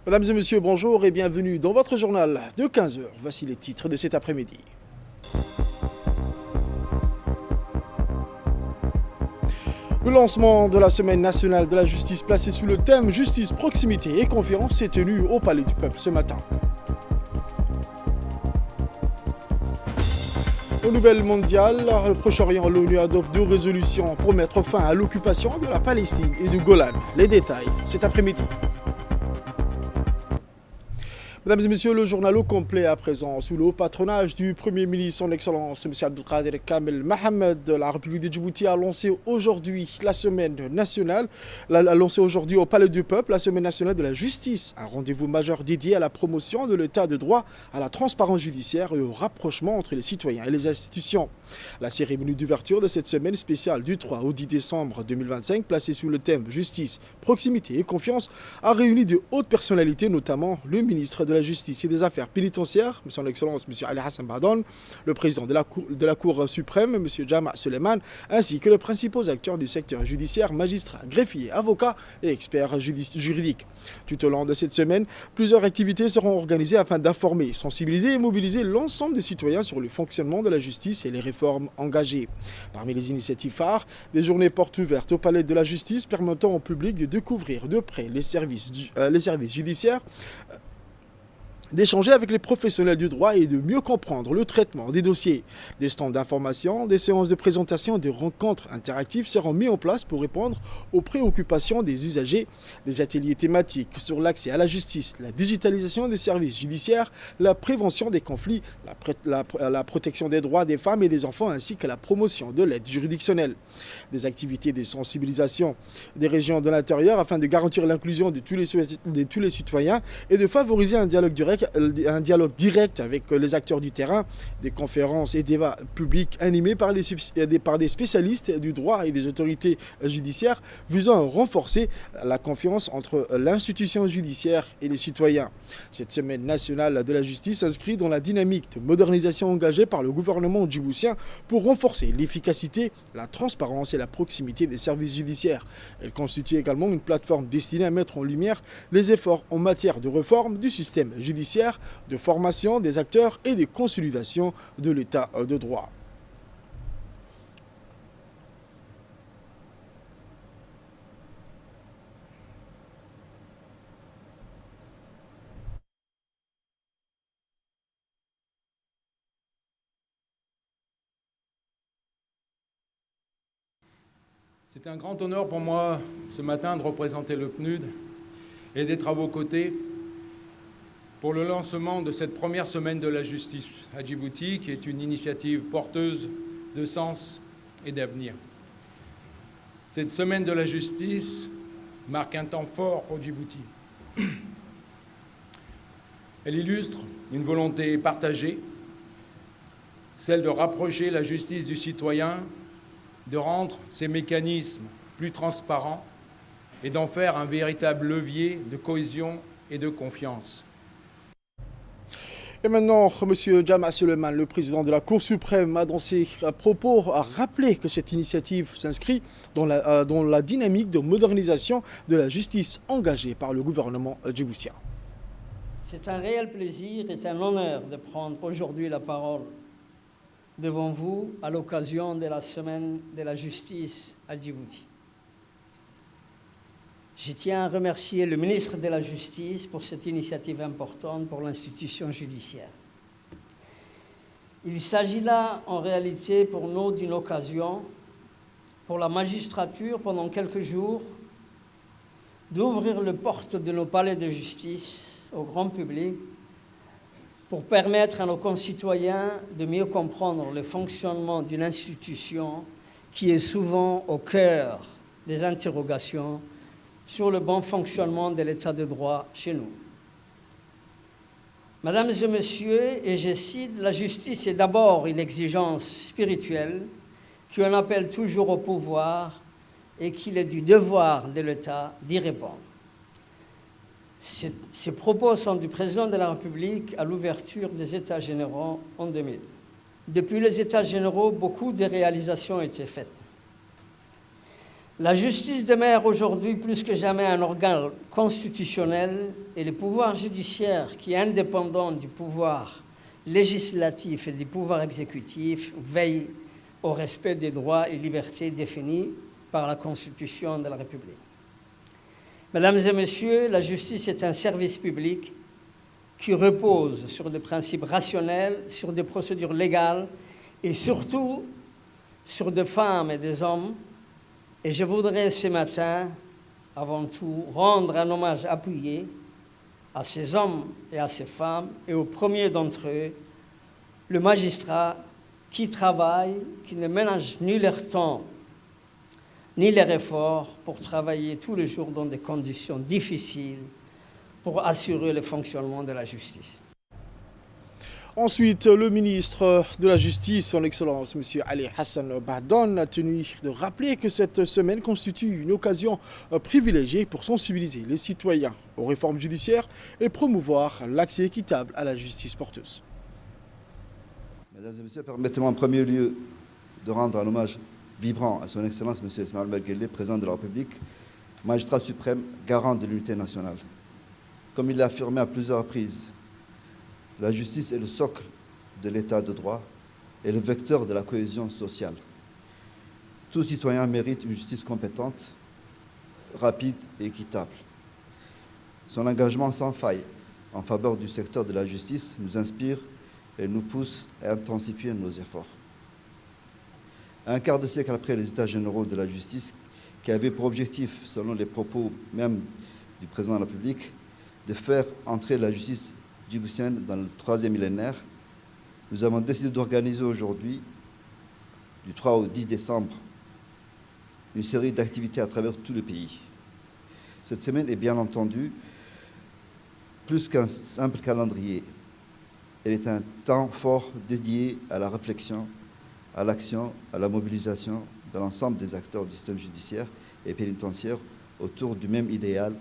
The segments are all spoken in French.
Mesdames et messieurs, bonjour et bienvenue dans votre journal de 15 heures. Voici les titres de cet après-midi. Le lancement de la Semaine nationale de la justice placée sous le thème Justice, proximité et confiance s'est tenu au Palais du Peuple ce matin. Aux nouvelles mondiales, le Proche-Orient, l'ONU adopte 2 résolutions pour mettre fin à l'occupation de la Palestine et du Golan. Les détails cet après-midi. Mesdames et messieurs, le journal au complet à présent sous le haut patronage du Premier ministre, son Excellence M. Abdelkader Kamel Mohamed. La République de Djibouti a lancé aujourd'hui la Semaine nationale, au Palais du Peuple, la Semaine nationale de la justice, un rendez-vous majeur dédié à la promotion de l'état de droit, à la transparence judiciaire et au rapprochement entre les citoyens et les institutions. La cérémonie d'ouverture de cette semaine spéciale du 3 au 10 décembre 2025, placée sous le thème Justice, proximité et confiance, a réuni de hautes personnalités, notamment le ministre de la Justice et des Affaires pénitentiaires, son Excellence M. Ali Hassan Bahdon, le président de la Cour suprême, M. Jama Suleiman, ainsi que les principaux acteurs du secteur judiciaire, magistrats, greffiers, avocats et experts juridiques. Tout au long de cette semaine, plusieurs activités seront organisées afin d'informer, sensibiliser et mobiliser l'ensemble des citoyens sur le fonctionnement de la justice et les réformes engagées. Parmi les initiatives phares, des journées portes ouvertes au Palais de la Justice permettant au public de découvrir de près les services judiciaires, d'échanger avec les professionnels du droit et de mieux comprendre le traitement des dossiers. Des stands d'information, des séances de présentation, des rencontres interactives seront mis en place pour répondre aux préoccupations des usagers. Des ateliers thématiques sur l'accès à la justice, la digitalisation des services judiciaires, la prévention des conflits, la protection des droits des femmes et des enfants ainsi que la promotion de l'aide juridictionnelle. Des activités de sensibilisation des régions de l'intérieur afin de garantir l'inclusion de tous les citoyens et de favoriser un dialogue direct avec les acteurs du terrain, des conférences et débats publics animés par des spécialistes du droit et des autorités judiciaires visant à renforcer la confiance entre l'institution judiciaire et les citoyens. Cette semaine nationale de la justice s'inscrit dans la dynamique de modernisation engagée par le gouvernement djiboutien pour renforcer l'efficacité, la transparence et la proximité des services judiciaires. Elle constitue également une plateforme destinée à mettre en lumière les efforts en matière de réforme du système judiciaire, de formation des acteurs et de consolidation de l'état de droit. C'est un grand honneur pour moi ce matin de représenter le PNUD et d'être à vos côtés pour le lancement de cette première semaine de la justice à Djibouti, qui est une initiative porteuse de sens et d'avenir. Cette semaine de la justice marque un temps fort pour Djibouti. Elle illustre une volonté partagée, celle de rapprocher la justice du citoyen, de rendre ces mécanismes plus transparents et d'en faire un véritable levier de cohésion et de confiance. Et maintenant, M. Jama Suleiman, le président de la Cour suprême, a dans ses propos rappelé que cette initiative s'inscrit dans la dynamique de modernisation de la justice engagée par le gouvernement djiboutien. C'est un réel plaisir et un honneur de prendre aujourd'hui la parole devant vous à l'occasion de la Semaine de la justice à Djibouti. Je tiens à remercier le ministre de la Justice pour cette initiative importante pour l'institution judiciaire. Il s'agit là, en réalité, pour nous, d'une occasion, pour la magistrature, pendant quelques jours, d'ouvrir les portes de nos palais de justice au grand public pour permettre à nos concitoyens de mieux comprendre le fonctionnement d'une institution qui est souvent au cœur des interrogations sur le bon fonctionnement de l'état de droit chez nous. Mesdames et messieurs, et je cite, la justice est d'abord une exigence spirituelle qui en appelle toujours au pouvoir et qu'il est du devoir de l'État d'y répondre. Ces propos sont du président de la République à l'ouverture des États généraux en 2000. Depuis les États généraux, beaucoup de réalisations ont été faites. La justice demeure aujourd'hui plus que jamais un organe constitutionnel et le pouvoir judiciaire, qui est indépendant du pouvoir législatif et du pouvoir exécutif, veille au respect des droits et libertés définis par la Constitution de la République. Mesdames et messieurs, la justice est un service public qui repose sur des principes rationnels, sur des procédures légales et surtout sur des femmes et des hommes. Et je voudrais ce matin, avant tout, rendre un hommage appuyé à ces hommes et à ces femmes, et au premier d'entre eux, le magistrat qui travaille, qui ne ménage ni leur temps ni leur effort pour travailler tous les jours dans des conditions difficiles pour assurer le fonctionnement de la justice. Ensuite, le ministre de la Justice, son Excellence, M. Ali Hassan Bahdan, a tenu de rappeler que cette semaine constitue une occasion privilégiée pour sensibiliser les citoyens aux réformes judiciaires et promouvoir l'accès équitable à la justice porteuse. Mesdames et messieurs, permettez-moi en premier lieu de rendre un hommage vibrant à son Excellence, M. Ismaël Merguellé, président de la République, magistrat suprême, garant de l'unité nationale. Comme il l'a affirmé à plusieurs reprises, la justice est le socle de l'état de droit et le vecteur de la cohésion sociale. Tout citoyen mérite une justice compétente, rapide et équitable. Son engagement sans faille en faveur du secteur de la justice nous inspire et nous pousse à intensifier nos efforts. Un quart de siècle après les États généraux de la justice, qui avaient pour objectif, selon les propos même du président de la République, de faire entrer la justice djiboutienne dans le 3e millénaire, nous avons décidé d'organiser aujourd'hui, du 3 au 10 décembre, une série d'activités à travers tout le pays. Cette semaine est bien entendu plus qu'un simple calendrier. Elle est un temps fort dédié à la réflexion, à l'action, à la mobilisation de l'ensemble des acteurs du système judiciaire et pénitentiaire autour du même idéal,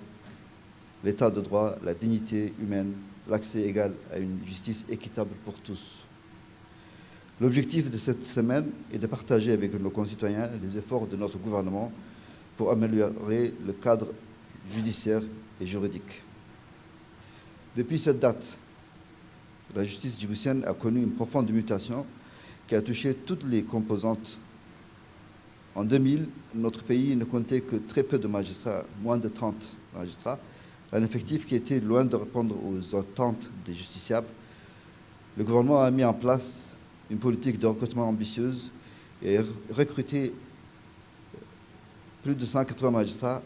l'état de droit, la dignité humaine, l'accès égal à une justice équitable pour tous. L'objectif de cette semaine est de partager avec nos concitoyens les efforts de notre gouvernement pour améliorer le cadre judiciaire et juridique. Depuis cette date, la justice djiboutienne a connu une profonde mutation qui a touché toutes les composantes. En 2000, notre pays ne comptait que très peu de magistrats, moins de 30 magistrats, un effectif qui était loin de répondre aux attentes des justiciables. Le gouvernement a mis en place une politique de recrutement ambitieuse et a recruté plus de 180 magistrats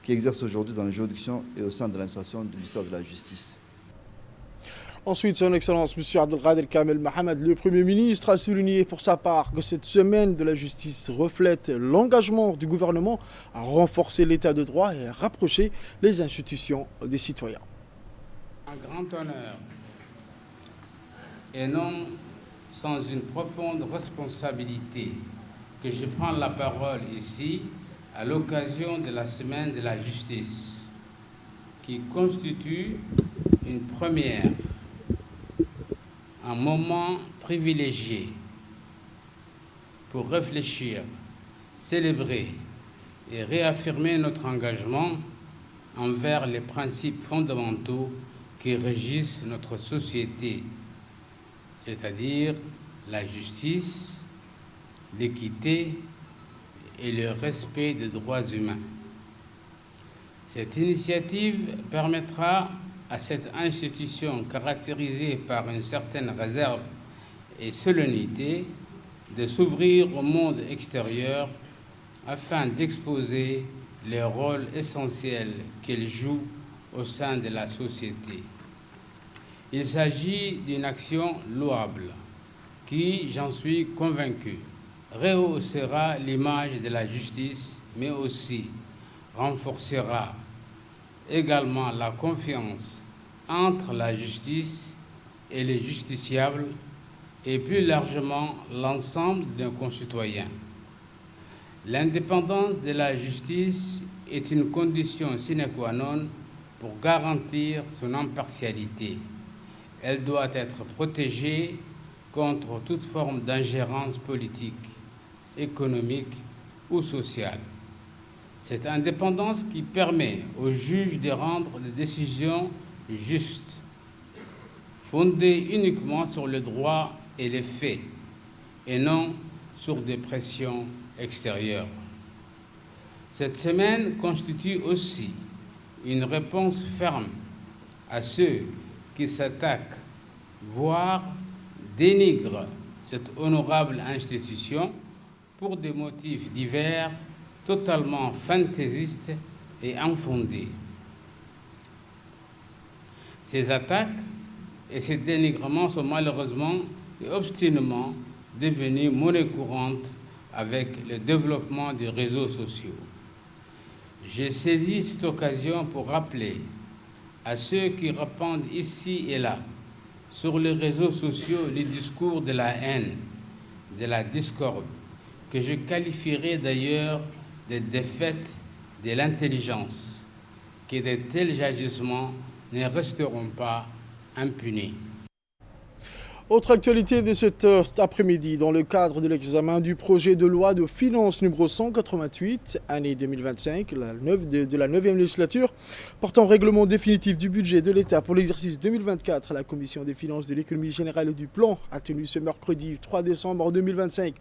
qui exercent aujourd'hui dans les juridictions et au sein de l'administration du ministère de la Justice. Ensuite, son Excellence, M. Abdelkader Kamel Mohamed, le Premier ministre, a souligné pour sa part que cette semaine de la justice reflète l'engagement du gouvernement à renforcer l'état de droit et à rapprocher les institutions des citoyens. Un grand honneur et non sans une profonde responsabilité que je prends la parole ici à l'occasion de la semaine de la justice, qui constitue une première, un moment privilégié pour réfléchir, célébrer et réaffirmer notre engagement envers les principes fondamentaux qui régissent notre société, c'est-à-dire la justice, l'équité et le respect des droits humains. Cette initiative permettra à cette institution caractérisée par une certaine réserve et solennité de s'ouvrir au monde extérieur afin d'exposer les rôles essentiels qu'elle joue au sein de la société. Il s'agit d'une action louable qui, j'en suis convaincu, rehaussera l'image de la justice, mais aussi renforcera également la confiance entre la justice et les justiciables et plus largement l'ensemble de nos concitoyens. L'indépendance de la justice est une condition sine qua non pour garantir son impartialité. Elle doit être protégée contre toute forme d'ingérence politique, économique ou sociale. Cette indépendance qui permet aux juges de rendre des décisions justes, fondées uniquement sur le droit et les faits, et non sur des pressions extérieures. Cette semaine constitue aussi une réponse ferme à ceux qui s'attaquent, voire dénigrent cette honorable institution pour des motifs divers, totalement fantaisistes et infondés. Ces attaques et ces dénigrements sont malheureusement et obstinément devenus monnaie courante avec le développement des réseaux sociaux. J'ai saisi cette occasion pour rappeler à ceux qui répandent ici et là sur les réseaux sociaux les discours de la haine, de la discorde, que je qualifierais d'ailleurs de défaite de l'intelligence, que de tels agissements ne resteront pas impunis. Autre actualité de cet après-midi, dans le cadre de l'examen du projet de loi de finances numéro 188, année 2025, de la 9e législature, portant règlement définitif du budget de l'État pour l'exercice 2024, la Commission des finances, de l'économie générale et du plan a tenu ce mercredi 3 décembre 2025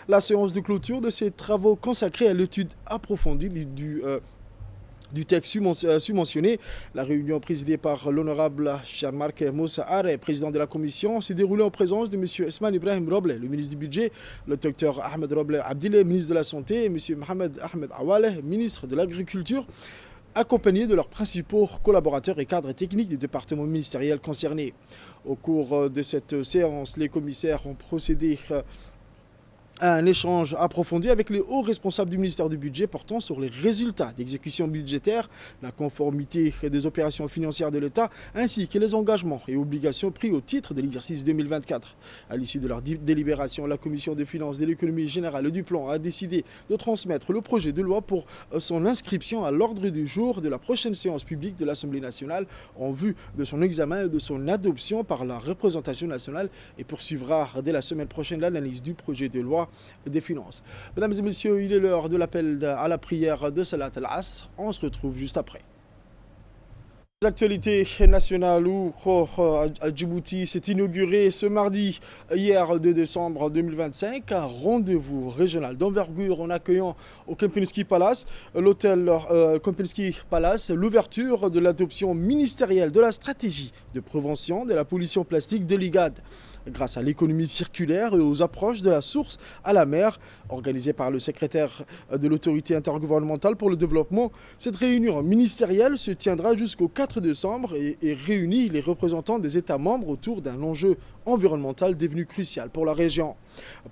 la séance de clôture de ces travaux consacrés à l'étude approfondie du texte subventionné. La réunion présidée par l'honorable Charmark Moussa Are, président de la commission, s'est déroulée en présence de M. Esman Ibrahim Roble, le ministre du budget, le docteur Ahmed Roble Abdile, ministre de la santé, et M. Mohamed Ahmed Awaleh, ministre de l'agriculture, accompagnés de leurs principaux collaborateurs et cadres techniques du département ministériel concerné. Au cours de cette séance, les commissaires ont procédé à un échange approfondi avec les hauts responsables du ministère du Budget portant sur les résultats d'exécution budgétaire, la conformité des opérations financières de l'État, ainsi que les engagements et obligations pris au titre de l'exercice 2024. À l'issue de leur délibération, la Commission des finances, de l'économie générale et du plan a décidé de transmettre le projet de loi pour son inscription à l'ordre du jour de la prochaine séance publique de l'Assemblée nationale en vue de son examen et de son adoption par la représentation nationale et poursuivra dès la semaine prochaine l'analyse du projet de loi des finances. Mesdames et messieurs, il est l'heure de l'appel à la prière de Salat al-Asr. On se retrouve juste après. L'actualité nationale à Djibouti s'est inaugurée ce mardi, hier 2 décembre 2025, un rendez-vous régional d'envergure en accueillant au Kempinski Palace, l'hôtel Kempinski Palace, l'ouverture de l'adoption ministérielle de la stratégie de prévention de la pollution plastique de l'IGAD. Grâce à l'économie circulaire et aux approches de la source à la mer, organisée par le secrétaire de l'autorité intergouvernementale pour le développement, cette réunion ministérielle se tiendra jusqu'au 4 décembre et réunit les représentants des États membres autour d'un enjeu environnemental devenu crucial pour la région.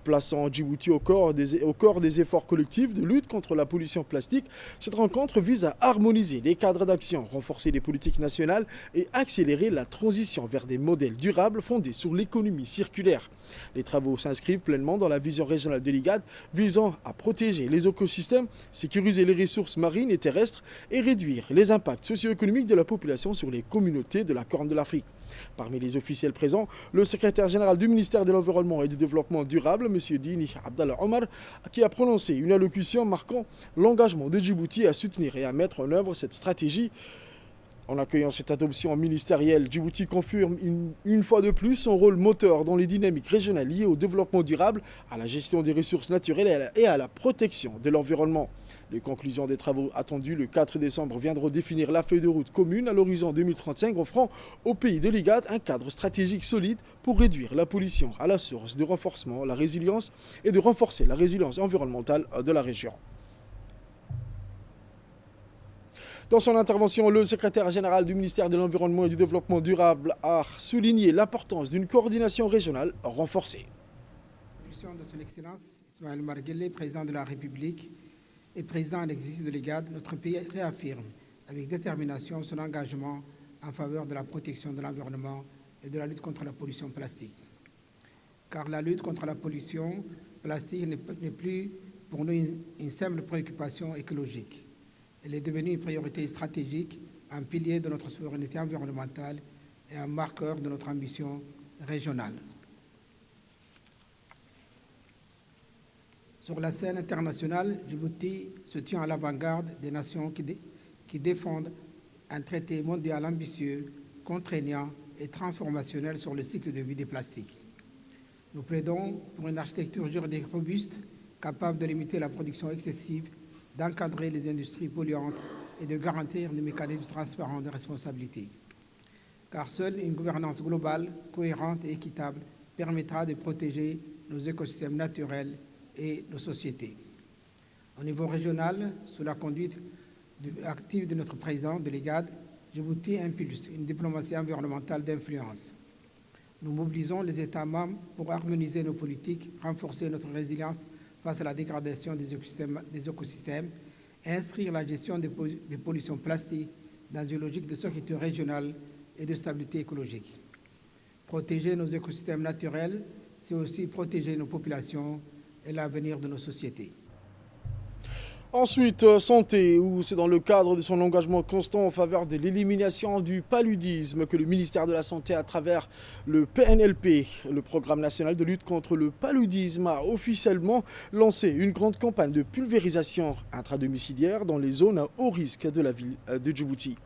Plaçant Djibouti au corps des efforts collectifs de lutte contre la pollution plastique, cette rencontre vise à harmoniser les cadres d'action, renforcer les politiques nationales et accélérer la transition vers des modèles durables fondés sur l'économie circulaire. Les travaux s'inscrivent pleinement dans la vision régionale de l'IGAD visant à protéger les écosystèmes, sécuriser les ressources marines et terrestres et réduire les impacts socio-économiques de la population sur les communautés de la Corne de l'Afrique. Parmi les officiels présents, le secrétaire général du ministère de l'Environnement et du Développement durable, M. Dini Abdallah Omar, qui a prononcé une allocution marquant l'engagement de Djibouti à soutenir et à mettre en œuvre cette stratégie. En accueillant cette adoption ministérielle, Djibouti confirme une fois de plus son rôle moteur dans les dynamiques régionales liées au développement durable, à la gestion des ressources naturelles et à la protection de l'environnement. Les conclusions des travaux attendus le 4 décembre viendront définir la feuille de route commune à l'horizon 2035, offrant au pays de l'IGAD un cadre stratégique solide pour réduire la pollution à la source, de renforcement, la résilience et de renforcer la résilience environnementale de la région. Dans son intervention, le secrétaire général du ministère de l'Environnement et du Développement durable a souligné l'importance d'une coordination régionale renforcée. De son Excellence Ismaël Marguerite, président de la République et président en exercice de l'IGAD, notre pays réaffirme avec détermination son engagement en faveur de la protection de l'environnement et de la lutte contre la pollution plastique. Car la lutte contre la pollution plastique n'est plus pour nous une simple préoccupation écologique. Elle est devenue une priorité stratégique, un pilier de notre souveraineté environnementale et un marqueur de notre ambition régionale. Sur la scène internationale, Djibouti se tient à l'avant-garde des nations qui défendent un traité mondial ambitieux, contraignant et transformationnel sur le cycle de vie des plastiques. Nous plaidons pour une architecture juridique robuste, capable de limiter la production excessive, d'encadrer les industries polluantes et de garantir des mécanismes transparents de responsabilité. Car seule une gouvernance globale, cohérente et équitable permettra de protéger nos écosystèmes naturels et nos sociétés. Au niveau régional, sous la conduite active de notre président de l'IGAD, Djibouti impulse une diplomatie environnementale d'influence. Nous mobilisons les États membres pour harmoniser nos politiques, renforcer notre résilience face à la dégradation des écosystèmes et inscrire la gestion des pollutions plastiques dans une logique de sécurité régionale et de stabilité écologique. Protéger nos écosystèmes naturels, c'est aussi protéger nos populations et l'avenir de nos sociétés. Ensuite, santé, où c'est dans le cadre de son engagement constant en faveur de l'élimination du paludisme que le ministère de la Santé, à travers le PNLP, le Programme national de lutte contre le paludisme, a officiellement lancé une grande campagne de pulvérisation intradomiciliaire dans les zones à haut risque de la ville de Djibouti.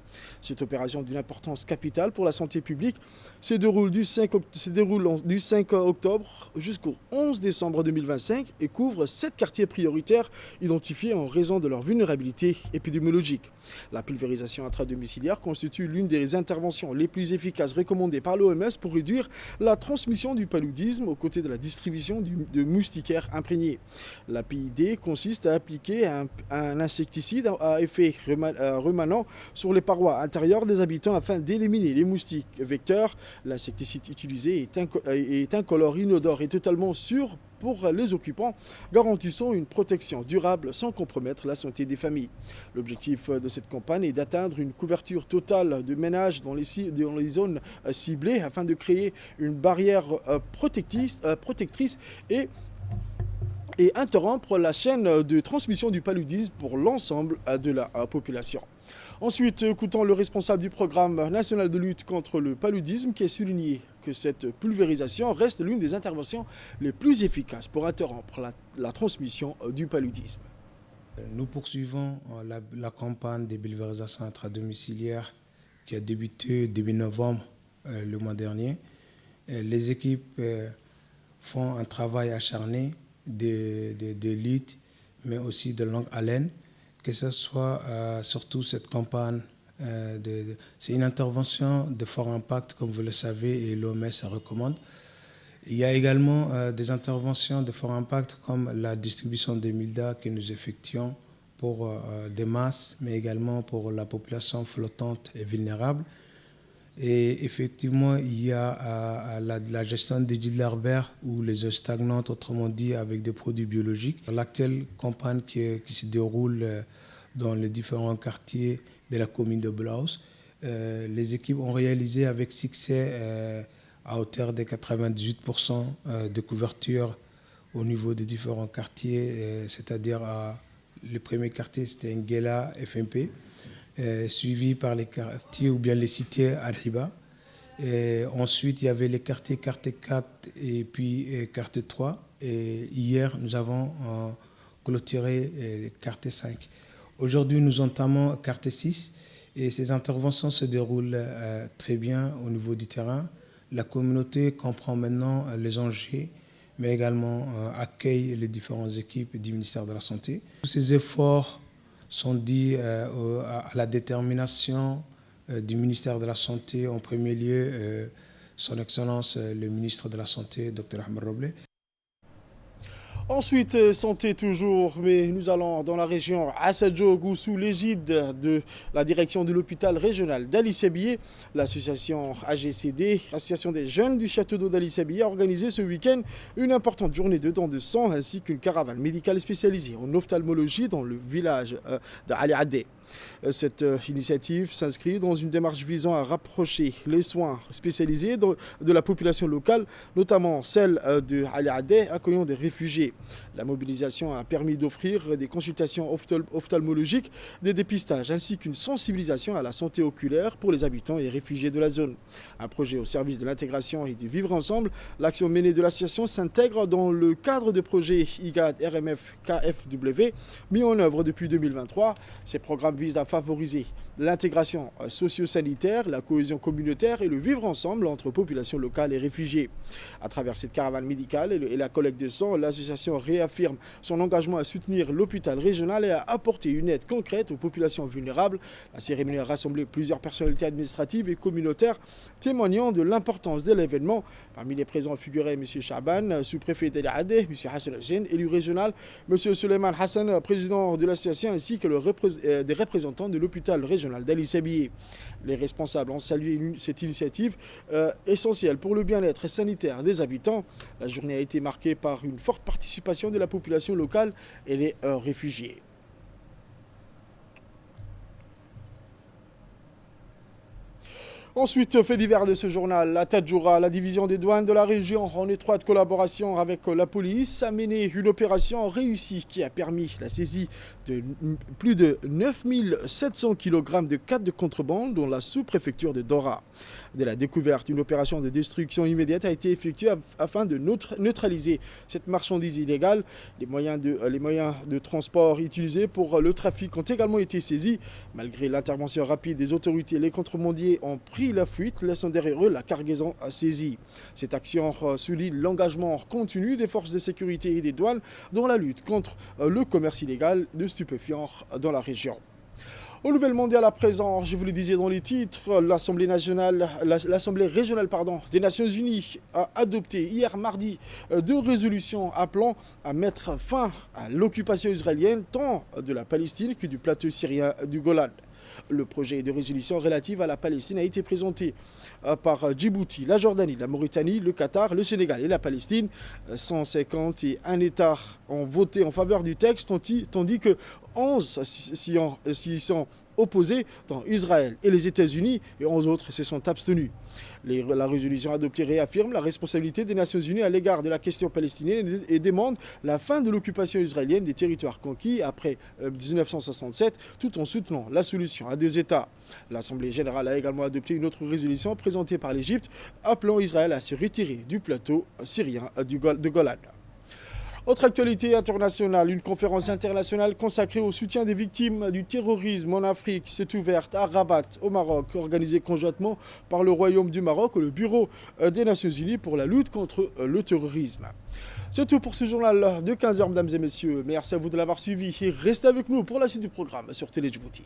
Cette opération d'une importance capitale pour la santé publique se déroule du 5 octobre jusqu'au 11 décembre 2025 et couvre 7 quartiers prioritaires identifiés en raison de leur vulnérabilité épidémiologique. La pulvérisation intradomiciliaire constitue l'une des interventions les plus efficaces recommandées par l'OMS pour réduire la transmission du paludisme aux côtés de la distribution de moustiquaires imprégnés. La PID consiste à appliquer un insecticide à effet remanent sur les parois intérieures des habitants afin d'éliminer les moustiques vecteurs. L'insecticide utilisé est incolore, inodore et totalement sûr pour les occupants, garantissant une protection durable sans compromettre la santé des familles. L'objectif de cette campagne est d'atteindre une couverture totale de ménages dans les zones ciblées afin de créer une barrière protectrice et interrompre la chaîne de transmission du paludisme pour l'ensemble de la population. Ensuite, écoutons le responsable du programme national de lutte contre le paludisme qui a souligné que cette pulvérisation reste l'une des interventions les plus efficaces pour interrompre la transmission du paludisme. Nous poursuivons la campagne de pulvérisation intradomiciliaire qui a débuté début novembre le mois dernier. Les équipes font un travail acharné de lutte, mais aussi de longue haleine, que ce soit surtout cette campagne. C'est une intervention de fort impact, comme vous le savez, et l'OMS recommande. Il y a également des interventions de fort impact, comme la distribution des MILDA que nous effectuons pour des masses, mais également pour la population flottante et vulnérable. Et effectivement, il y a la gestion des îles larvaires ou les eaux stagnantes, autrement dit, avec des produits biologiques. L'actuelle campagne qui se déroule dans les différents quartiers de la commune de Blaus, les équipes ont réalisé avec succès à hauteur de 98% de couverture au niveau des différents quartiers, c'est-à-dire le premier quartier, c'était Nguela, FMP, suivi par les quartiers ou bien les cités Arhiba. Ensuite, il y avait les quartiers carte 4 et puis carte 3. Et hier, nous avons clôturé carte 5. Aujourd'hui, nous entamons carte 6 et ces interventions se déroulent très bien au niveau du terrain. La communauté comprend maintenant les enjeux, mais également accueille les différentes équipes du ministère de la Santé. Tous ces efforts sont dus à la détermination du ministère de la Santé, en premier lieu, son Excellence le ministre de la Santé, Dr Ahmed Roble. Ensuite, santé toujours, mais nous allons dans la région Assadjoug où sous l'égide de la direction de l'hôpital régional d'Ali Sabié, l'association AGCD, Association des jeunes du château d'eau d'Ali Sabié, a organisé ce week-end une importante journée de dons de sang ainsi qu'une caravane médicale spécialisée en ophtalmologie dans le village d'Ali Adé. Cette initiative s'inscrit dans une démarche visant à rapprocher les soins spécialisés de la population locale, notamment celle de Ali Adé, accueillant des réfugiés. La mobilisation a permis d'offrir des consultations ophtalmologiques, des dépistages ainsi qu'une sensibilisation à la santé oculaire pour les habitants et réfugiés de la zone. Un projet au service de l'intégration et du vivre ensemble, l'action menée de l'association s'intègre dans le cadre de projets IGAD RMF KFW mis en œuvre depuis 2023. Ces programmes visent à favoriser l'intégration socio-sanitaire, la cohésion communautaire et le vivre ensemble entre populations locales et réfugiés. À travers cette caravane médicale et la collecte de sang, l'association réaffirme son engagement à soutenir l'hôpital régional et à apporter une aide concrète aux populations vulnérables. La cérémonie a rassemblé plusieurs personnalités administratives et communautaires témoignant de l'importance de l'événement. Parmi les présents figuraient M. Chaban, sous-préfet d'Ali Adé, M. Hassan Hussein, élu régional, M. Suleiman Hassan, président de l'association, ainsi que des représentants de l'hôpital régional d'Ali Sabié. Les responsables ont salué cette initiative essentielle pour le bien-être sanitaire des habitants. La journée a été marquée par une forte participation de la population locale et les réfugiés. Ensuite, fait divers de ce journal, la Tadjoura, la division des douanes de la région, en étroite collaboration avec la police, a mené une opération réussie qui a permis la saisie de plus de 9700 kg de cannes de contrebande dans la sous-préfecture de Dora. Dès la découverte, une opération de destruction immédiate a été effectuée afin de neutraliser cette marchandise illégale. Les moyens de transport utilisés pour le trafic ont également été saisis. Malgré l'intervention rapide des autorités, les contrebandiers ont pris la fuite, laissant derrière eux la cargaison saisie. Cette action souligne l'engagement continu des forces de sécurité et des douanes dans la lutte contre le commerce illégal de stupéfiants dans la région. Aux nouvelles mondiales à présent, je vous le disais dans les titres, l'Assemblée régionale des Nations Unies a adopté hier mardi 2 résolutions appelant à mettre fin à l'occupation israélienne tant de la Palestine que du plateau syrien du Golan. Le projet de résolution relative à la Palestine a été présenté par Djibouti, la Jordanie, la Mauritanie, le Qatar, le Sénégal et la Palestine. 151 États ont voté en faveur du texte, tandis que 11 s'y sont opposés, dans Israël et les États-Unis, et 11 autres se sont abstenus. La résolution adoptée réaffirme la responsabilité des Nations Unies à l'égard de la question palestinienne et demande la fin de l'occupation israélienne des territoires conquis après 1967, tout en soutenant la solution à 2 États. L'Assemblée générale a également adopté une autre résolution présentée par l'Égypte, appelant Israël à se retirer du plateau syrien de Golan. Autre actualité internationale, une conférence internationale consacrée au soutien des victimes du terrorisme en Afrique s'est ouverte à Rabat, au Maroc, organisée conjointement par le Royaume du Maroc et le Bureau des Nations Unies pour la lutte contre le terrorisme. C'est tout pour ce journal de 15h, mesdames et messieurs. Merci à vous de l'avoir suivi et restez avec nous pour la suite du programme sur Télé Djibouti.